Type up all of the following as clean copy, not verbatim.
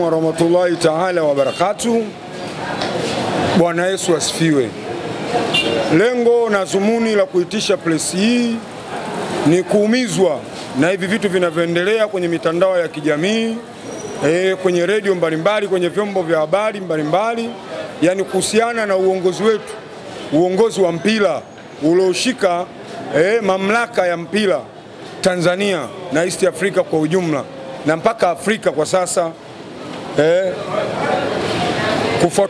alaikum warahmatullahi ta'ala wabarakatuh. Bwana Yesu asifiwe. Lengo na dhumuni la kuitisha press hii ni kuumizwa na hivi vitu vinavyoendelea kwenye mitandao ya kijamii, kwenye redio mbalimbali, kwenye vyombo vya habari mbalimbali, yani kuhusiana na uongozi wetu, uongozi wa mpira ulioshika mamlaka ya mpira Tanzania na East Africa kwa ujumla na mpaka Afrika kwa sasa,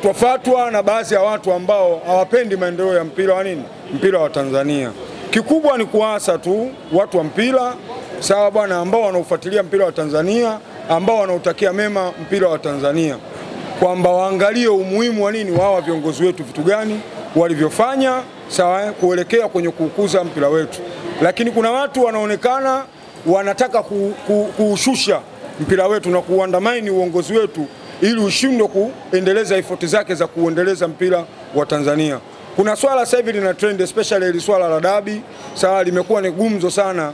kufuatwa na baadhi ya watu ambao hawapendi maendeleo ya mpira wa Tanzania. Kikubwa ni kuasa tu watu wa mpira, sawa bwana, ambao wanaofuatilia mpira wa Tanzania, ambao wanautakia mema mpira wa Tanzania, kwamba waangalie umuhimu wa wao viongozi wetu, vitu gani walivyofanya, sawa, kuelekea kwenye kukuza mpira wetu. Lakini kuna watu wanaonekana wanataka kuushusha mpira wetu na kuandamaini uongozi wetu ili ushindwe kuendeleza effort zake za kuendeleza mpira wa Tanzania. Kuna swala sasa hivi lina trend, especially ile swala la dabi, sawa, limekuwa ni gumzo sana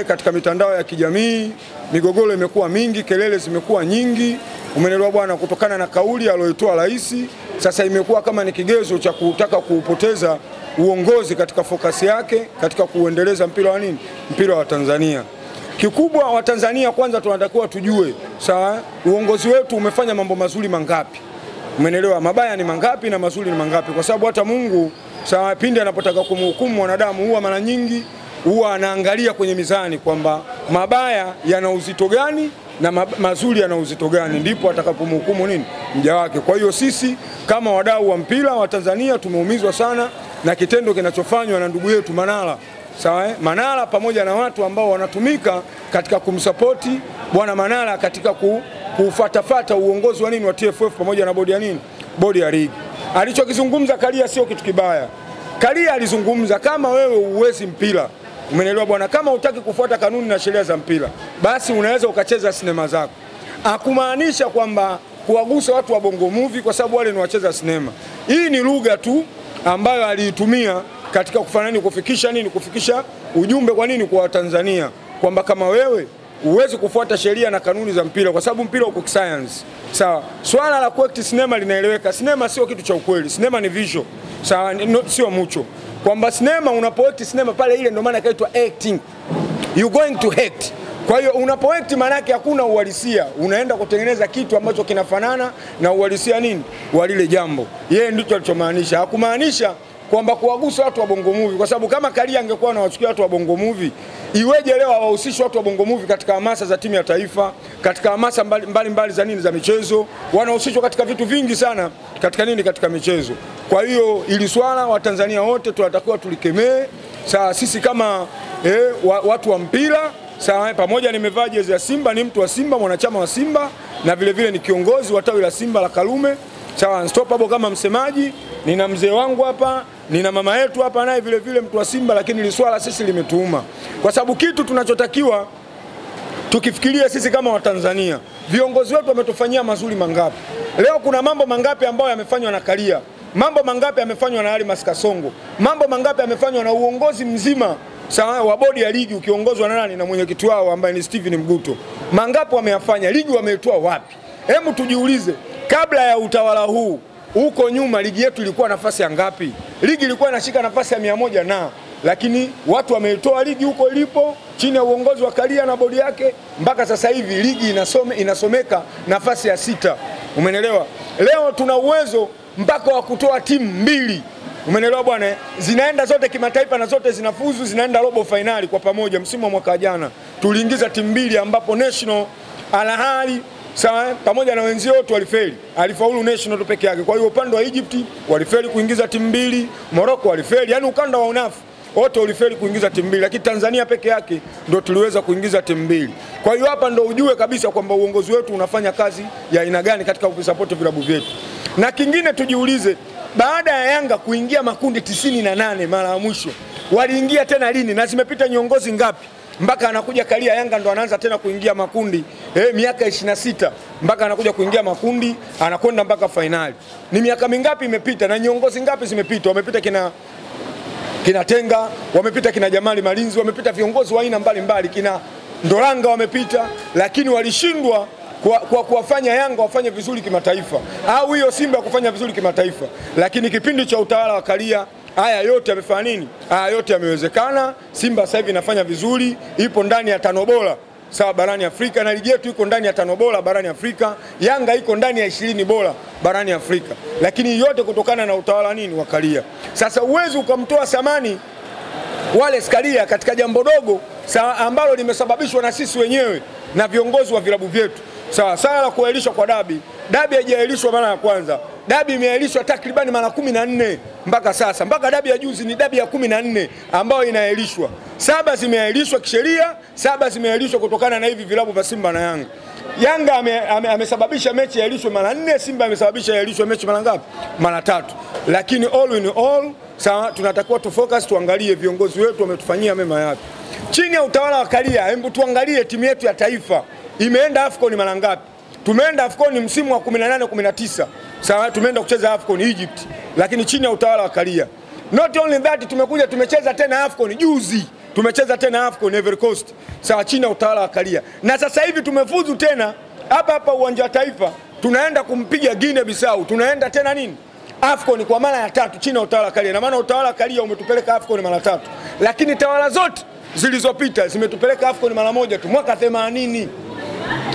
katika mitandao ya kijamii. Migogoro imekuwa mingi, kelele zimekuwa nyingi, umeelewa bwana, kutokana na kauli aliyoitoa rais. Sasa imekuwa kama ni kigezo cha kutaka kuupoteza uongozi katika focus yake katika kuendeleza mpira wa Tanzania. Kikubwa wa Tanzania kwanza tunatakiwa tujue, sawa, uongozi wetu umefanya mambo mazuri mangapi, umeelewa, mabaya ni mangapi na mazuri ni mangapi, kwa sababu hata Mungu, sawa, pindi anapotaka kumhukumu mwanadamu huwa mara nyingi huwa anaangalia kwenye mizani kwamba mabaya yana uzito gani na mazuri yana uzito gani, ndipo atakapomhukumu mja wake. Kwa hiyo sisi kama wadau wa mpira wa Tanzania tumeumizwa sana na kitendo kinachofanywa na ndugu yetu Manara, sawa, Manara pamoja na watu ambao wanatumika katika kumsapoti bwana Manara katika kufuatafata uongozi wa TFF pamoja na bodi ya ligi. Alichokizungumza Karia sio kitu kibaya. Karia alizungumza kama wewe uwezi mpira, umeelewa bwana, kama hutaki kufuata kanuni na sheria za mpira, basi unaweza ukacheza sinema zako. Hakumaanisha kwamba kuwagusa watu wa Bongo Movie kwa sababu wale ni wacheza sinema. Hii ni lugha tu ambayo aliitumia katika kufikisha ujumbe kwa Tanzania, kwamba kama wewe uwezi kufuata sheria na kanuni za mpira, kwa sababu mpira uko science, sawa. Swala la kuact sinema linaeleweka. Sinema sio kitu cha ukweli, sinema ni visual, sawa, sio mucho. Kwamba sinema unapoact sinema pale, ile ndio maana inaitwa acting, you going to act. Kwa hiyo unapoact maana yake hakuna uhalisia, unaenda kutengeneza kitu ambacho kinafanana na uhalisia wa lile jambo. Yeye ndicho alichomaanisha. Hakumaanisha kwamba kuwagusa watu wa Bongo Movie, kwa sababu kama Karia angekuwa anawachukia watu wa Bongo Movie, iweje leo hawahusishwi watu wa Bongo Movie katika hamasa za timu ya taifa, katika hamasa mbalimbali za michezo? Wanahusishwa katika vitu vingi sana katika michezo. Kwa hiyo ili swala wa Tanzania wote tunatakiwa tulikemee. Sasa sisi kama watu wa mpira, sawa, pamoja nimevaa jezi ya Simba, ni mtu wa Simba, mwanachama wa Simba, na vile vile ni kiongozi wa tawi la Simba la Karume, sawa, unstoppable kama msemaji. Nina mzee wangu hapa, nina mama yetu hapa naye vile vile mtu wa Simba, lakini ili swala sisi limetuuma. Kwa sababu kitu tunachotakiwa tukifikiria sisi kama Watanzania, viongozi wetu wametufanyia mazuri mangapi? Leo kuna mambo mangapi ambayo yamefanywa na Karia? Mambo mangapi yamefanywa na Ali Maskasongo? Mambo mangapi yamefanywa na uongozi mzima, sawa, wa bodi ya ligi ukiongozwa na nani? Na mwenyekiti wao ambaye ni Steven Mguto. Mangapi wameyafanya? Ligi wameitoa wapi? Hebu tujiulize, kabla ya utawala huu, huko nyuma ligi yetu ilikuwa nafasi ya ngapi? Ligi ilikuwa inashika nafasi ya 100 lakini watu wameitoa ligi huko ilipo chini ya uongozi wa Karia na bodi yake, mpaka sasa hivi ligi inasomeka nafasi ya 6. Umeelewa? Leo tuna uwezo mpaka wa kutoa timu 2. Umeelewa bwana? Zinaenda zote kimataifa na zote zinafuzu, zinaenda robo finali kwa pamoja. Msimu wa mwaka jana tuliingiza timu 2 ambapo National Al Ahly, sawa, pamoja na wenzio wote walifeli. Alifaulu National tu peke yake. Kwa hiyo upande wa Egypt walifeli kuingiza timu 2, Morocco walifeli. Yaani ukanda wa unafu wote walifeli kuingiza timu 2, lakini Tanzania peke yake ndio tuliweza kuingiza timu 2. Kwa hiyo hapa ndio ujue kabisa kwamba uongozi wetu unafanya kazi ya aina gani katika kusupport vilabu vyetu. Na kingine tujiulize, baada ya Yanga kuingia makundi 98 mara ya mwisho, waliingia tena lini na zimepita nyongozi ngapi? Mpaka anakuja Karia, Yanga ndo anaanza tena kuingia makundi miaka 26, mpaka anakuja kuingia makundi, anakwenda mpaka finali. Ni miaka mingapi imepita na nyongozi ngapi zimepita? Wamepita kina Tenga, wamepita kina Jamali Malinzi, wamepita viongozi wa aina mbalimbali, kina Ndoranga wamepita, lakini walishindwa kuwafanya Yanga wafanye vizuri kimataifa au hiyo Simba kufanya vizuri kimataifa, lakini kipindi cha utawala wa Karia haya yote yamefanya nini? Haya yote yamewezekana. Simba sasa hivi inafanya vizuri, ipo ndani ya 5 bora sawa barani Afrika, na ligi yetu iko ndani ya 5 bora barani Afrika. Yanga iko ndani ya 20 bora barani Afrika, lakini yote kutokana na utawala nini wa Karia. Sasa uwezo ukamtoa samani Wallace Karia katika jambo dogo ambalo limesababishwa na sisi wenyewe na viongozi wa vilabu vyetu. Sawa, sala la kuahirishwa kwa dabi haijaahirishwa mara ya kwanza. Dabi imeahirishwa takribani mara 14 mpaka sasa. Mpaka dabi ya juzi ni dabi ya 14 ambayo inaahirishwa. 7 zimeahirishwa kisheria, 7 zimeahirishwa kutokana na hivi vilabu vya Simba na Yanga. Yanga amesababisha mechi iahirishwe mara 4, Simba amesababisha iahirishwe mechi mara ngapi? Mara 3. Lakini all in all, sawa, tunatakiwa tufocus, tuangalie viongozi wetu wametufanyia mema yapi. Chini ya utawala wa Karia, hebu tuangalie timu yetu ya taifa imeenda AFCON mara ngapi? Tumeenda AFCON msimu wa 18 19. Sawa, tumeenda kucheza AFCON Egypt, lakini chini ya utawala wa Karia. Not only that, tumekuja tumecheza tena AFCON juzi. Tumecheza tena AFCON Ivory Coast. Sawa, chini ya utawala wa Karia. Na sasa hivi tumefuzu tena hapa uwanja wa Taifa. Tunaenda kumpiga Guinea Bissau. Tunaenda tena nini? AFCON kwa mara ya 3 chini ya utawala wa Karia. Na maana utawala wa Karia umetupeleka AFCON mara 3. Lakini tawala zote zilizopita zimetupeleka AFCON mara 1 tu. Mwaka 80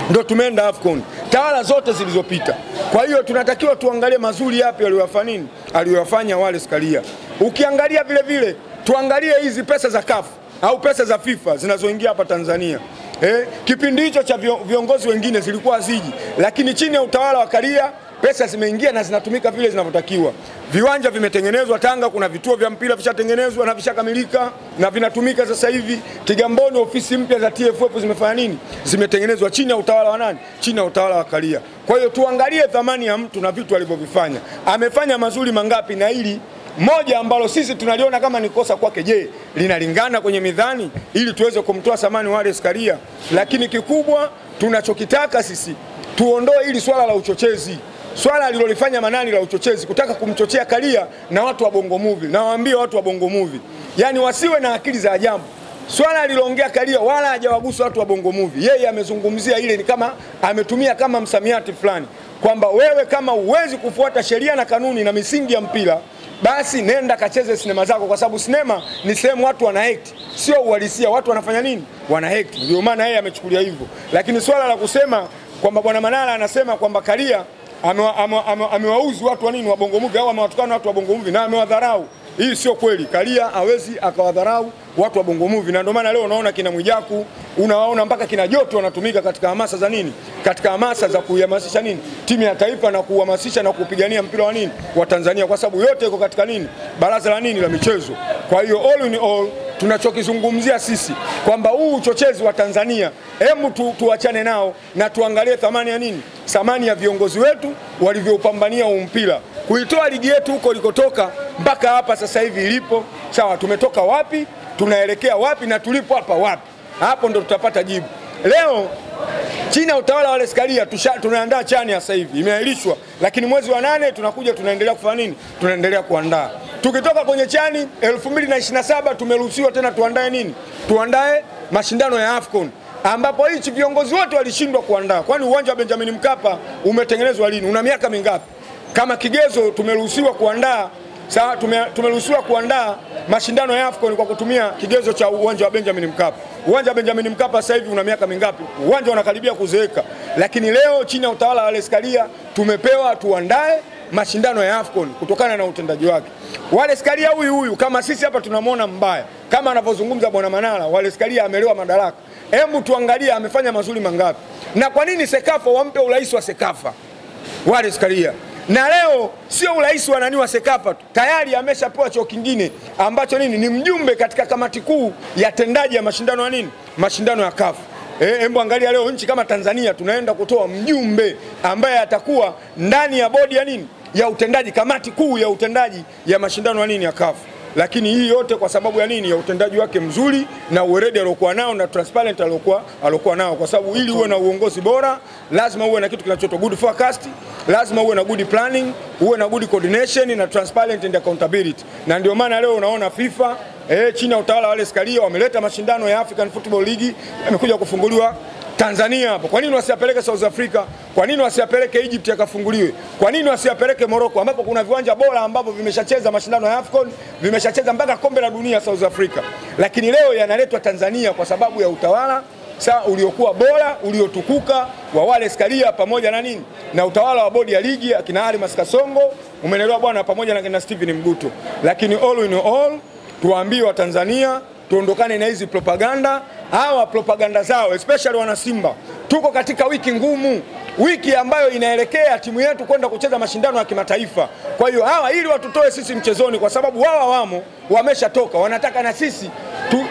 ndio tumeenda AFCON. Tawala zote zilizopita. Kwa hiyo tunatakiwa tuangalie mazuri yapi aliyofanya Wallace Karia. Ukiangalia vile vile tuangalie hizi pesa za CAF au pesa za FIFA zinazoingia hapa Tanzania. Kipindi hicho cha viongozi wengine zilikuwa ziji, lakini chini ya utawala wa Karia pesa zimeingia na zinatumika vile zinavyotakiwa. Viwanja vimetengenezwa Tanga, kuna vituo vya mpira vishatengenezwa na vishakamilika na vinatumika sasa hivi. Kigamboni ofisi mpya za TFF zimefanya nini? Zimetengenezwa chini ya utawala wa nani? Chini ya utawala wa Karia. Kwa hiyo tuangalie thamani ya mtu na vitu alivyovifanya. Amefanya mazuri mangapi, na hili moja ambalo sisi tunaliona kama ni kosa kwake, je, linalingana kwenye mizani ili tuweze kumtoa samani Wallace Karia? Lakini kikubwa tunachokitaka sisi tuondoe hili swala la uchochezi. Swala alilolifanya Manani la uchochezi, kutaka kumchochea Karia na watu wa Bongo Movie. Na waambie watu wa Bongo Movie, yani wasiwe na akili za ajabu. Swala aliloongea Karia wala hajawagusa watu wa Bongo Movie. Yeye amezungumzia ile ni kama ametumia kama msamiati fulani kwamba wewe kama uwezi kufuata sheria na kanuni na misingi ya mpira, basi nenda kacheze sinema zako, kwa sababu sinema ni sehemu watu wana act, sio uhalisia. Watu wanafanya nini? Wana act. Ndio maana yeye amechukulia hivyo. Lakini swala la kusema kwamba bwana Manara anasema kwamba Karia amewauzi watu wa nini wa Bongo Movie au amewatukana watu wa Bongo Movie na amewadharau, hii sio kweli. Karia hawezi akawadharau watu wa Bongo Movie, na ndio maana leo unaona kina Mwijaku, unawaona mpaka kina Joto wanatumika katika hamasa za nini? Katika hamasa za kuhamasisha nini? Timu ya taifa na kuhamasisha na kupigania mpira wa nini? Wa Tanzania, kwa sababu yote iko katika nini? Baraza la nini? La michezo. Kwa hiyo all in all tunachokizungumzia sisi kwamba huu uchochezi wa Tanzania, hebu tuachane nao na tuangalie thamani ya nini? Thamani ya viongozi wetu walivyoupambania mpira, kuitoa ligi yetu huko ilikotoka mpaka hapa sasa hivi ilipo. Sawa, tumetoka wapi, tunaelekea wapi, na tulipo hapa wapi? Hapo ndo tutapata jibu. Leo chini ya utawala wa Wallace Karia tunaandaa chani sasa hivi, imeahirishwa, lakini mwezi wa 8 tunakuja tunaendelea kufanya nini? Tunaendelea kuandaa. Tukitoka kwenye chani 2027 tumeruhusiwa tena tuandae nini? Tuandae mashindano ya AFCON, ambapo hichi viongozi wote walishindwa kuandaa. Kwani uwanja wa Benjamin Mkapa umetengenezwa lini? Una miaka mingapi? Kama kigezo tumeruhusiwa kuandaa, sawa, tumeruhusiwa kuandaa mashindano ya AFCON kwa kutumia kigezo cha uwanja wa Benjamin Mkapa. Uwanja wa Benjamin Mkapa sasa hivi una miaka mingapi? Uwanja unakaribia kuzeeka. Lakini leo chini ya utawala wa Wallace Karia tumepewa tuandae mashindano ya AFCON kutokana na utendaji wake. Wallace Karia huyu kama sisi hapa tunamwona mbaya, kama anavyozungumza bwana Manara, Wallace Karia amelewa madaraka. Hebu tuangalie amefanya mazuri mangapi. Na kwa nini Sekafa wampe urais wa Sekafa Wallace Karia? Na leo sio urais wa nani wa Sekafa tu, tayari ameshapewa cheo kingine ambacho nini? Ni mjumbe katika kamati kuu ya tendaji ya mashindano ya nini? Mashindano ya CAF. Hebu angalia leo nchi kama Tanzania tunaenda kutoa mjumbe ambaye atakuwa ndani ya bodi ya nini? Ya utendaji, kamati kuu ya utendaji ya mashindano ya nini? Ya CAF. Lakini hii yote kwa sababu ya nini? Ya utendaji wake mzuri na uweredi aliokuwa nao na transparent aliokuwa nao, kwa sababu ili uwe na uongozi bora lazima uwe na kitu kinachoitwa good forecast, lazima uwe na good planning, uwe na good coordination na transparent and accountability. Na ndio maana leo unaona FIFA chini ya utawala wa Wallace Karia wameleta mashindano ya African Football League, yamekuja kufunguliwa Tanzania hapo. Kwa nini wasiapeleke South Africa? Kwa nini wasiapeleke Egypt yakafunguliwe? Kwa nini wasiapeleke Morocco ambapo kuna viwanja bora ambapo vimeshacheza mashindano ya AFCON, vimeshacheza mpaka kombe la dunia South Africa. Lakini leo yanaletwa Tanzania kwa sababu ya utawala uliokuwa bora, uliotukuka wa Wallace Karia pamoja na nini? Na utawala wa bodi ya ligi akina Ali Maskasongo, umeelewa bwana, pamoja na kina Steven Mguto. Lakini all in all tuwaambie wa Tanzania tuondokane na hizi propaganda. Hawa propaganda zao especially wana Simba. Tuko katika wiki ngumu, wiki ambayo inaelekea timu yetu kwenda kucheza mashindano ya kimataifa. Kwa hiyo hawa ili watutoe sisi mchezoni kwa sababu wao wamo wameshatoka, wanataka na sisi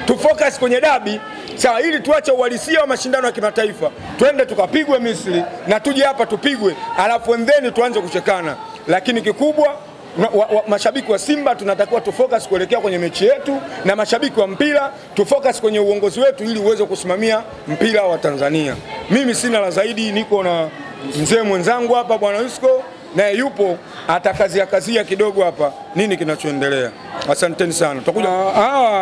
tu focus kwenye dabi. Sawa, ili tuache uhalisia wa mashindano ya kimataifa, twende tukapigwe Misri na tuje hapa tupigwe, alafu endeni tuanze kuchekana. Lakini kikubwa mashabiki wa Simba tunatakiwa tufocus kuelekea kwenye mechi yetu, na mashabiki wa mpira tufocus kwenye uongozi wetu ili uweze kusimamia mpira wa Tanzania. Mimi sina la zaidi, niko na mzee mwenzangu hapa bwana Yusko, naye yupo atakazia kidogo hapa nini kinachoendelea. Asanteni sana. Tutakuja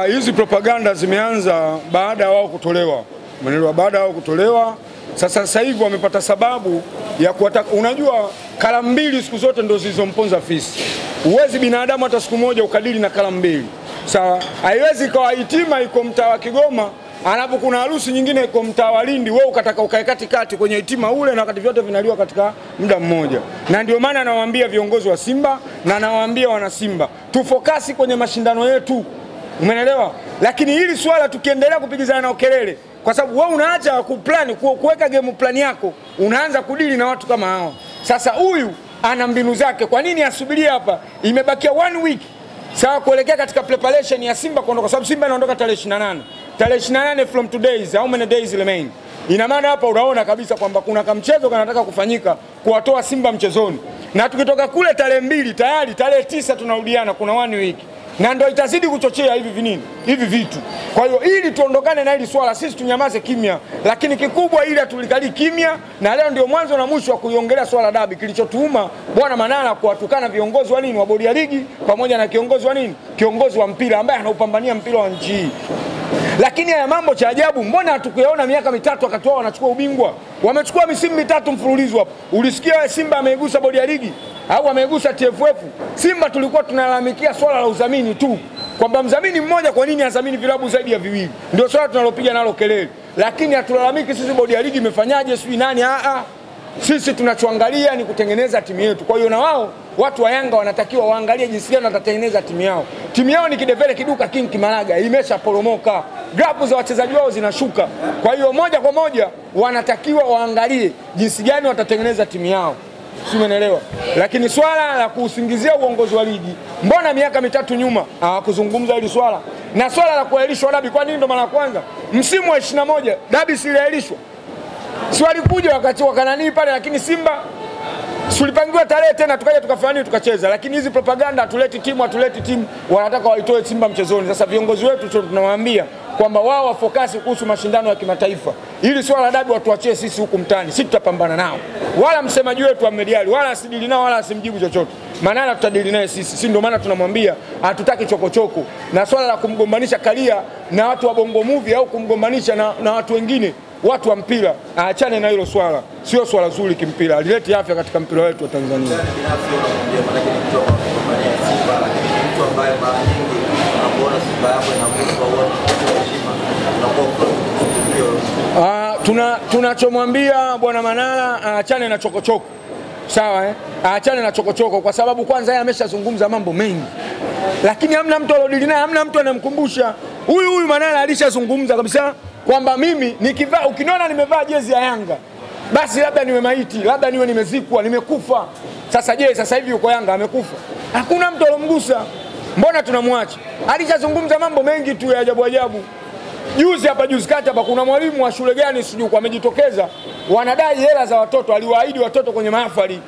hizi propaganda zimeanza baada ya wao kutolewa. Umeelewa, baada ya wao kutolewa. Sasa hivi wamepata sababu ya kuwataka. Unajua kalamu mbili siku zote ndio zilizomponza fisi. Uwezi binadamu hata siku moja ukadili na kalamu mbili. Sawa, haiwezi kwa hitima iko mtaa wa Kigoma, anapo kuna harusi nyingine iko mtaa wa Lindi, wewe ukataka ukae katikati kwenye hitima ule, na wakati vyote vinaliwa katika muda mmoja. Na ndio maana nawaambia viongozi wa Simba na nawaambia wana Simba, tufokasi kwenye mashindano yetu. Umeelewa? Lakini hili swala tukiendelea kupigizana na kelele, kwa sababu wewe unaacha kuplan kuweka game plan yako, unaanza kudili na watu kama hao. Sasa huyu ana mbinu zake. Kwa nini asubiria hapa? Imebakia 1 week. Sawa, kuelekea katika preparation ya Simba kuondoka, kwa sababu Simba inaondoka tarehe 28. Tarehe 28 from today, how many days remain? Ina maana hapa unaona kabisa kwamba kuna kamchezo kanataka kufanyika kuwatoa Simba mchezoni. Na tukitoka kule tarehe 2 tayari tarehe 9 tunarudiana, kuna 1 week. Na ndio itazidi kuchochea hivi vitu. Kwa hiyo ili tuondokane na hili swala, sisi tunyamaze kimya, lakini kikubwa ili atulikali kimya. Na leo ndio mwanzo na mwisho wa kuiongelea swala dabi. Kilichotuuma bwana Manara kuwatukana viongozi wa nini wa bodi ya ligi pamoja na kiongozi wa nini, kiongozi wa mpira ambaye anaupambania mpira wa nchi. Lakini haya mambo cha ajabu, mbona hatukuyaona miaka mitatu wakati wao wanachukua ubingwa? Wamechukua misimu mitatu mfululizo hapo. Ulisikia wewe Simba ameigusa bodi ya ligi au ameigusa TFF? Simba tulikuwa tunalalamikia swala la udhamini tu, kwamba mdhamini mmoja kwa nini adhamini vilabu zaidi ya viwili? Ndio swala tunalopiga nalo kelele. Lakini hatulalamiki sisi bodi ya ligi imefanyaje sijui nani. Sisi tunachoangalia ni kutengeneza timu yetu. Kwa hiyo na wao watu wa Yanga wanatakiwa waangalie jinsi gani watatengeneza timu yao. Timu yao ni kidevele kiduka King Kimaraga, imeshaporomoka. Grafu za wachezaji wao zinashuka. Kwa hiyo moja kwa moja wanatakiwa waangalie jinsi gani watatengeneza timu yao. Simenelewa. Lakini swala la kusingizia uongozi wa ligi, mbona miaka mitatu nyuma hawakuzungumza hili swala? Na swala la kuahirishwa dabi, kwa nini ndo mara kwanza msimu wa 21 dabi siliahirishwa? Si walikuja wakati wakanani pale, lakini Simba tulipangiwa tarehe tena tukaja tukafanya tukacheza. Lakini hizi propaganda hatuleti timu, wanataka waitoe Simba mchezoni. Sasa viongozi wetu tunawaambia kwamba wao wafokasi kuhusu mashindano ya kimataifa. Ili swala la dabi watuachie sisi huku mtani, sisi tutapambana nao. Wala msemaji wetu Ahmed Ally wala asidili nao wala asimjibu chochote. Manara tutadili naye sisi. Ndio maana tunamwambia hatutaki chokochoko. Na swala la kumgombanisha Karia na watu wa Bongo Movie au kumgombanisha na watu wengine, watu wa mpira, aachane na hilo swala. Sio swala zuri kimpira. Alileti afya katika mpira wetu wa Tanzania. Tunachomwambia bwana Manara aachane na chokochoko. Sawa aachane na chokochoko kwa sababu kwanza yeye ameshazungumza mambo mengi. Lakini hamna mtu alodili naye, hamna mtu anamkumbusha. Huyu Manara alishazungumza kabisa kwamba mimi nikivaa, ukiniona nimevaa jezi ya Yanga, basi labda niwe maiti, labda niwe nimezikwa, nimekufa. Sasa je, sasa hivi yuko Yanga amekufa? Hakuna mtu alomgusa. Mbona tunamwacha? Alishazungumza mambo mengi tu ya ajabu. Juzi kati hapa kuna mwalimu wa shule gani sijui kwa amejitokeza, wanadai hela za watoto, aliwaahidi watoto kwenye mahafali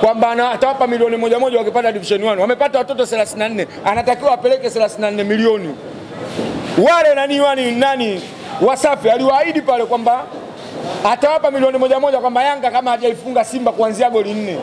kwamba atawapa milioni moja wakipata division 1. Wamepata watoto 34, anatakiwa apeleke 34 milioni. Wale nani Wasafi aliwaahidi pale kwamba atawapa milioni moja kwamba Yanga kama hajaifunga Simba kuanzia goli 4.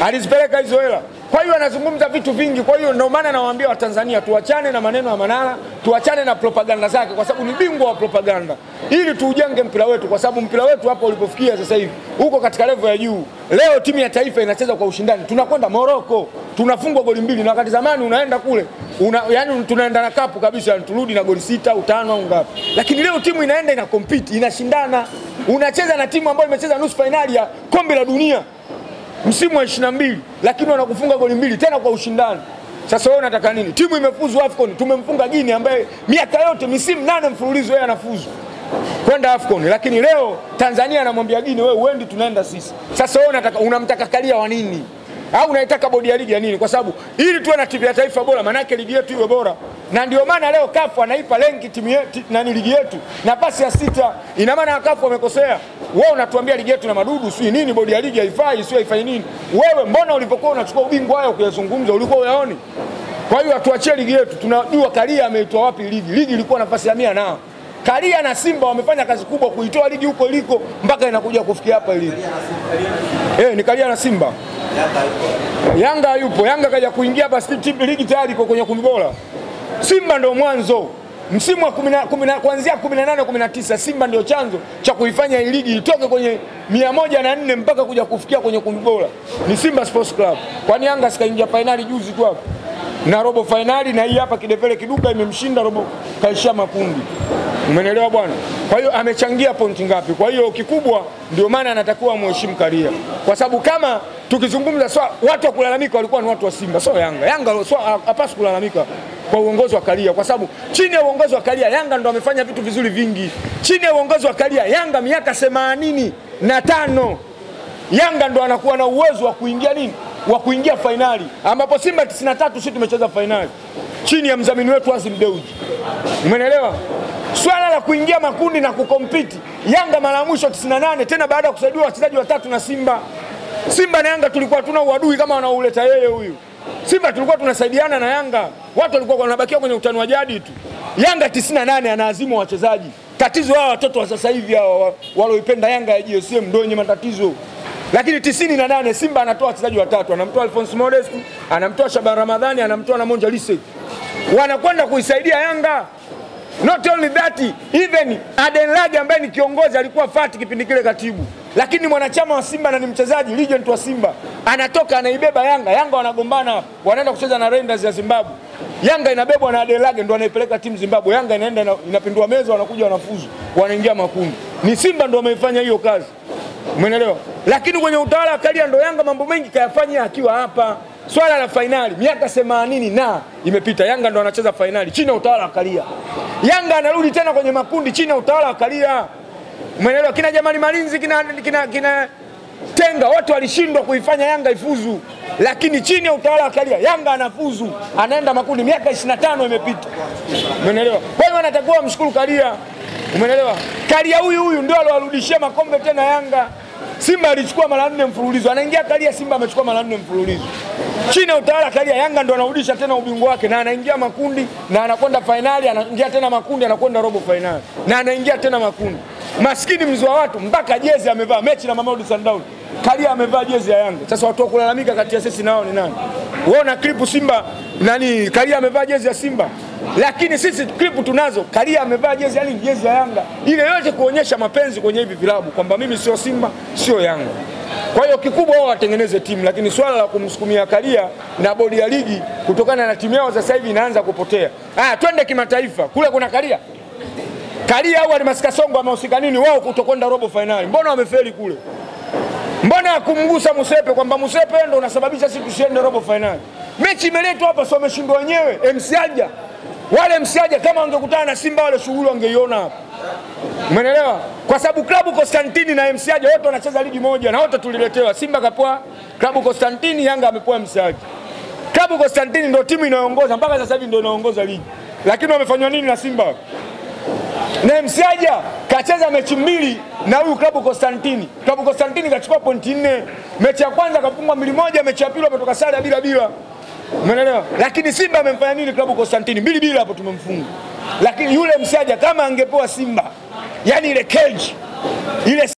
Alizipeleka hizo hela. Kwa hiyo anazungumza vitu vingi. Kwa hiyo ndio maana nawaambia Watanzania tuachane na maneno ya Manara, tuachane na propaganda zake, kwa sababu ni bingwa wa propaganda, ili tuujenge mpira wetu, kwa sababu mpira wetu hapo ulipofikia sasa hivi uko katika level ya juu. Leo timu ya taifa inacheza kwa ushindani, tunakwenda Morocco tunafungwa goli 2, na wakati zamani unaenda kule yani tunaenda na kapu kabisa, turudi na goli 6 au 5 au ngapi. Lakini leo timu inaenda ina compete, inashindana, unacheza na timu ambayo imecheza nusu finali ya kombe la dunia msimu wa 22, lakini wanakufunga goli 2 tena kwa ushindani. Sasa wewe unataka nini? Timu imefuzu AFCON, tumemfunga Guinea ambaye miaka yote misimu 8 mfululizo yeye anafuzu kwenda AFCON, lakini leo Tanzania anamwambia Guinea wewe uendi, tunaenda sisi. Sasa wewe unamtaka Karia wa nini? Au unaitaka bodi ya ligi ya nini? Kwa sababu ili tuwe na timu ya taifa bora, maana yake ligi yetu iwe bora. Na ndio maana leo CAF anaipa lenki timu yetu na ligi yetu nafasi ya 6. Ina maana CAF wamekosea. Wewe unatuambia ligi yetu na madudu si nini, bodi ya ligi haifai, sio haifai nini? Wewe mbona ulipokuwa unachukua ubingwa hayo kuyazungumza ulikuwa uyaoni? Kwa hiyo atuachie ligi yetu. Tunajua Karia ameitoa wapi ligi. Ligi ilikuwa nafasi ya 100 nao. Karia na Simba wamefanya kazi kubwa kuitoa ligi huko iliko mpaka inakuja kufikia hapa ilivyo. Ni Karia na Simba. Yanga yupo. Yanga kaja kuingia hapa ligi tayari iko kwenye 10 bora. Simba ndio mwanzo. Msimu wa kuanzia 18 19 Simba ndio chanzo cha kuifanya hii ligi itoke kwenye 104 mpaka kuja kufikia kwenye 10 bora. Ni Simba Sports Club. Kwani Yanga sikaingia finali juzi tu hapo. Na robo finali, na hii hapa kidevele kiduka imemshinda robo, kaishia makundi. Umeelewa bwana? Kwa hiyo amechangia pointi ngapi? Kwa hiyo kikubwa ndio maana anatakiwa muheshimu Karia. Kwa sababu kama tukizungumza watu wa kulalamika walikuwa ni watu wa Simba, sio Yanga. Yanga hapaswi kulalamika kwa uongozi wa Karia, kwa sababu chini ya uongozi wa Karia Yanga ndo amefanya vitu vizuri vingi. Chini ya uongozi wa Karia Yanga miaka 85 Yanga ndo anakuwa na uwezo wa kuingia wa kuingia finali, ambapo Simba 93 sisi tumecheza finali chini ya mdhamini wetu Azim Dewji. Umeelewa? Swala la kuingia makundi na kukompiti Yanga mara mwisho 98, tena baada ya kusaidiwa wachezaji watatu na Simba. Simba na Yanga tulikuwa tuna uadui kama wanauleta yeye huyu. Simba tulikuwa tunasaidiana na Yanga. Watu walikuwa wanabakia kwenye utani wa jadi tu. Yanga 98 anaazimu wachezaji. Tatizo hao watoto wa sasa hivi hao walioipenda Yanga ya GSM ndio wenye matatizo. Lakini 98 Simba anatoa wachezaji watatu, anamtoa Alphonse Modest, anamtoa Shaban Ramadhani, anamtoa na Monja Lise. Wanakwenda kuisaidia Yanga. Not only that, even Aden Lage ambaye ni kiongozi alikuwa Fati kipindi kile katibu, lakini mwanachama wa Simba na ni mchezaji legend wa Simba, anatoka anaibeba Yanga. Yanga wanagombana, wanaenda kucheza na Rangers ya Zimbabwe. Yanga inabebwa na Aden Lage, ndo anaipeleka timu Zimbabwe. Yanga inaenda inapindua meza, wanakuja wanafuzu, wanaingia makundi. Ni Simba ndo wameifanya hiyo kazi. Umeelewa? Lakini kwenye utawala wa Karia ndo Yanga mambo mengi kayafanya akiwa hapa. Swala la finali miaka 80 na imepita, Yanga ndo anacheza finali chini ya utawala wa Karia. Yanga anarudi tena kwenye makundi chini ya utawala wa Karia. Umeelewa? Kina Jamali Malinzi, kina Tenga, wote walishindwa kuifanya Yanga ifuzu, lakini chini ya utawala wa Karia Yanga anafuzu, anaenda makundi. Miaka 25 imepita. Umeelewa? Kwa hiyo anatakiwa mshukuru Karia. Umeelewa? Karia huyu ndio aliwarudishia makombe tena Yanga. Simba alichukua mara 4 mfululizo, anaingia Karia, Simba amechukua mara 4 mfululizo. Chini ya utawala Karia Yanga ndo anarudisha tena ubingwa wake, na anaingia makundi na anakwenda finali, anaingia tena makundi, anakwenda robo finali na anaingia tena makundi. Maskini mzwa watu mpaka jezi amevaa mechi na Mamelodi Sundowns. Karia amevaa jezi ya Yanga. Sasa watu wakulalamika kati ya sisi nao ni nani? Uona clip Simba Karia amevaa jezi ya Simba. Lakini sisi clip tunazo Karia amevaa jezi jezi ya Yanga. Ile yote kuonyesha mapenzi kwenye hivi vilabu kwamba mimi sio Simba, sio Yanga. Kwa hiyo kikubwa wao watengeneze timu, lakini swala la kumsukumia Karia na bodi ya ligi kutokana na timu yao sasa hivi inaanza kupotea. Twende kimataifa. Kule kuna Karia. Karia au Almas Kasongo amehusika nini wao kutokwenda robo finali? Mbona wamefeli kule? Mbona kumgusa Musepe kwamba Musepe ndio unasababisha sisi tusiende robo finali? Mechi imeletwa hapa, sio wameshindwa wenyewe. Msiaja. Wale Msiaja kama wangekutana na Simba wale shughuli wangeiona hapa. Umeelewa? Kwa sababu klabu Constantine na Msiaja wote wanacheza ligi moja na wote tuliletewa. Simba kapoa klabu Constantine, Yanga amepoa Msiaja. Klabu Constantine ndio timu inayoongoza mpaka sasa hivi, ndio inaongoza ligi. Lakini wamefanywa nini na Simba? Na Msiaja kacheza mechi 2 na huyu klabu Constantine. Klabu Constantine kachukua pointi 4. Mechi ya kwanza kafungwa 2-1, mechi ya pili wametoka sare bila. Umeelewa? Lakini Simba amemfanya nini klabu Constantine? 2-2 hapo tumemfunga. Lakini yule Msiaja kama angepewa Simba, yani ile cage ile